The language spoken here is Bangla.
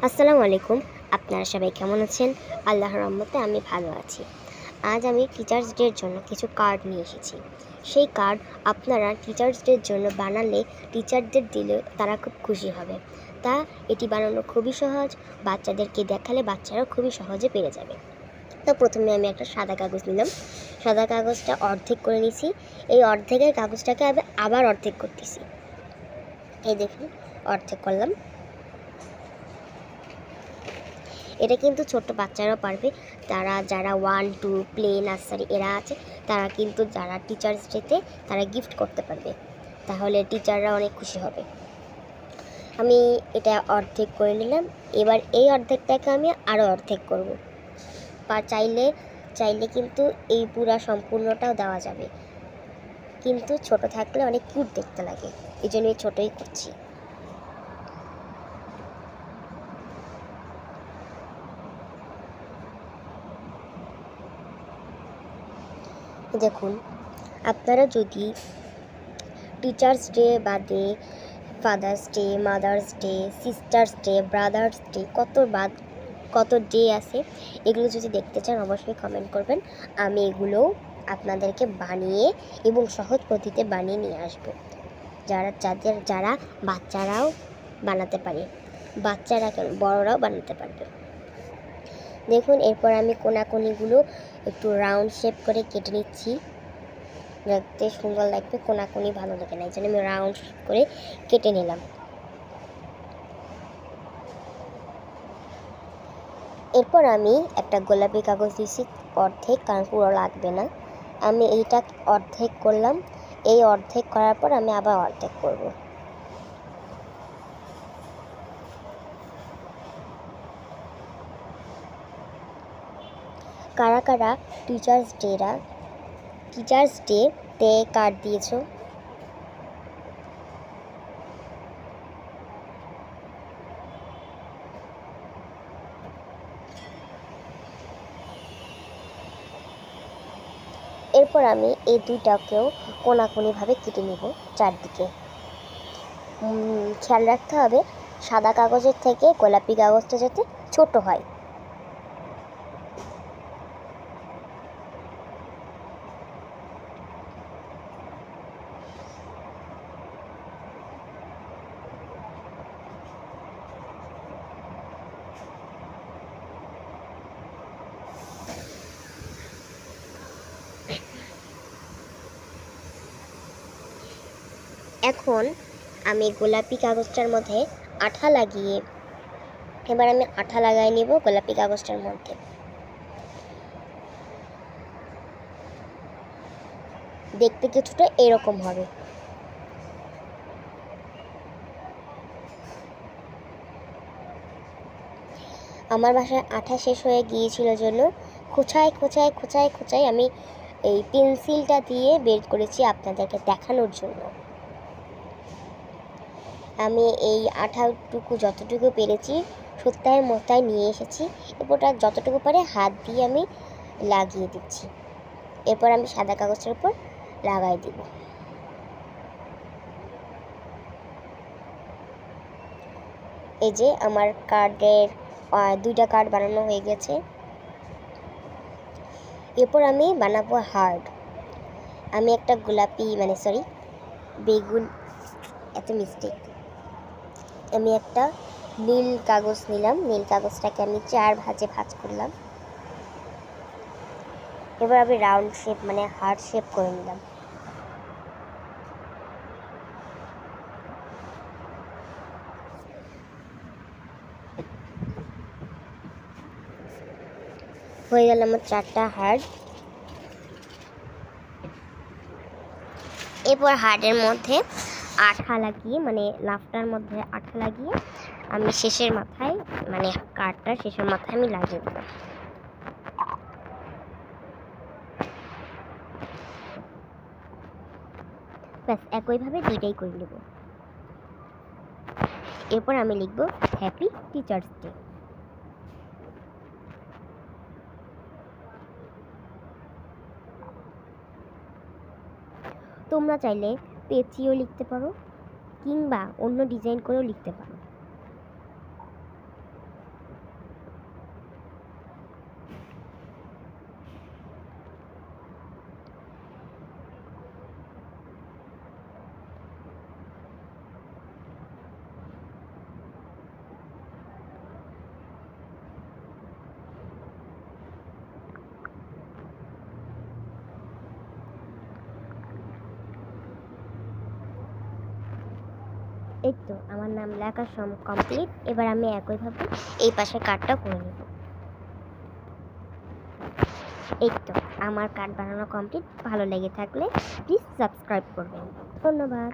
আসসালামু আলাইকুম। আপনারা সবাই কেমন আছেন? আল্লাহর রহমতে আমি ভালো আছি। আজ আমি টিচার্স ডের জন্য কিছু কার্ড নিয়ে এসেছি। সেই কার্ড আপনারা টিচার্স ডের জন্য বানালে টিচারদের দিলে তারা খুব খুশি হবে। তা এটি বানানো খুবই সহজ, বাচ্চাদেরকে দেখালে বাচ্চারাও খুবই সহজে পেরে যাবে। তো প্রথমে আমি একটা সাদা কাগজ নিলাম। সাদা কাগজটা অর্ধেক করে নিছি। এই অর্ধেকের কাগজটাকে আমি আবার অর্ধেক করতেছি। এই দেখুন, অর্ধেক করলাম। এটা কিন্তু ছোট্ট বাচ্চারাও পারবে। তারা যারা 1, 2 প্লে নার্সারি এরা আছে, তারা কিন্তু যারা টিচার্স ডেতে তারা গিফট করতে পারবে। তাহলে টিচাররা অনেক খুশি হবে। আমি এটা অর্ধেক করে নিলাম। এবার এই অর্ধেকটাকে আমি আরও অর্ধেক করব। বা চাইলে কিন্তু এই পুরা সম্পূর্ণটাও দেওয়া যাবে, কিন্তু ছোট থাকলে অনেক কিউট দেখতে লাগে, এই জন্য ছোটোই করছি। দেখুন, আপনারা যদি টিচার্স ডে বাদে father's day, mother's day, sisters day, brothers day, কত ডে আছে, এগুলো যদি দেখতে চান অবশ্যই কমেন্ট করবেন। আমি এগুলো আপনাদেরকে বানিয়ে এবং সহজ পদ্ধতিতে বানিয়ে নিয়ে আসবো, যারা বাচ্চারাও বানাতে পারে, বাচ্চারা কেন বড়রাও বানাতে পারবে। দেখুন, এরপর আমি কোনাকুনিগুলো একটু রাউন্ড শেপ করে কেটে নিচ্ছি। দেখতে সুন্দর লাগবে, কোনাকুনি ভালো লাগে না, এই জন্য আমি রাউন্ড করে কেটে নিলাম। এরপর আমি একটা গোলাপি কাগজ দিয়েছি অর্ধেক, কারণ পুরো লাগবে না। আমি এইটা অর্ধেক করলাম। এই অর্ধেক করার পর আমি আবার অর্ধেক করব। কারা কারা টিচার্স ডেতে কার্ড দিয়েছো? এরপর আমি এই দুইটাকেও কোনাকুনিভাবে কেটে নেব চারদিকে। খেয়াল রাখতে হবে সাদা কাগজের থেকে গোলাপি কাগজটা যাতে ছোট হয়। এখন আমি গোলাপি কাগজটার মধ্যে আঠা লাগিয়ে নিব গোলাপি কাগজটার মধ্যে। দেখতে কিছুটা এরকম হবে। আমার বাসায় আঠা শেষ হয়ে গিয়েছিল জন্য খোঁচায় আমি এই পেন্সিলটা দিয়ে বের করেছি আপনাদেরকে দেখানোর জন্য। আমি এই আঠাটুকু যতটুকু পেরেছি সত্যায় মোতায় নিয়ে এসেছি। এরপরটা যতটুকু পারে হাত দিয়ে আমি লাগিয়ে দিচ্ছি। এরপর আমি সাদা কাগজের উপর লাগাই দিব। এই যে আমার কার্ডের দুইটা কার্ড বানানো হয়ে গেছে। এরপর আমি বানাবো হার্ট। আমি একটা বেগুন, এত মিস্টেক। আমি একটা নীল কাগজ নিলাম। নীল কাগজটাকে আমি 4 ভাঁজে ভাঁজ করলাম। এবার আমি রাউন্ড শেপ হার্ট শেপ করে নিলাম। হয়ে গেল আমার 4টা হার্ট। এরপর হার্টের মধ্যে আঠা লাগিয়ে লাফটার মধ্যে আঠা লাগিয়ে আমি শেষের মাথায় কার্ডটার শেষের মাথায় আমি লাগিয়ে দিলাম। ব্যাস একইভাবে দুইটাই করে নেব। এরপর আমি লিখব হ্যাপি টিচার্স ডে। তোমরা চাইলে পেঁচিয়েও লিখতে পারো কিংবা অন্য ডিজাইন করেও লিখতে পারো। এই তো আমার নাম লেখা কমপ্লিট। এবার আমি একইভাবে এই পাশে কার্ডটা করে নেব। এই তো আমার কার্ড বানানো কমপ্লিট। ভালো লেগে থাকলে প্লিজ সাবস্ক্রাইব করবেন। ধন্যবাদ।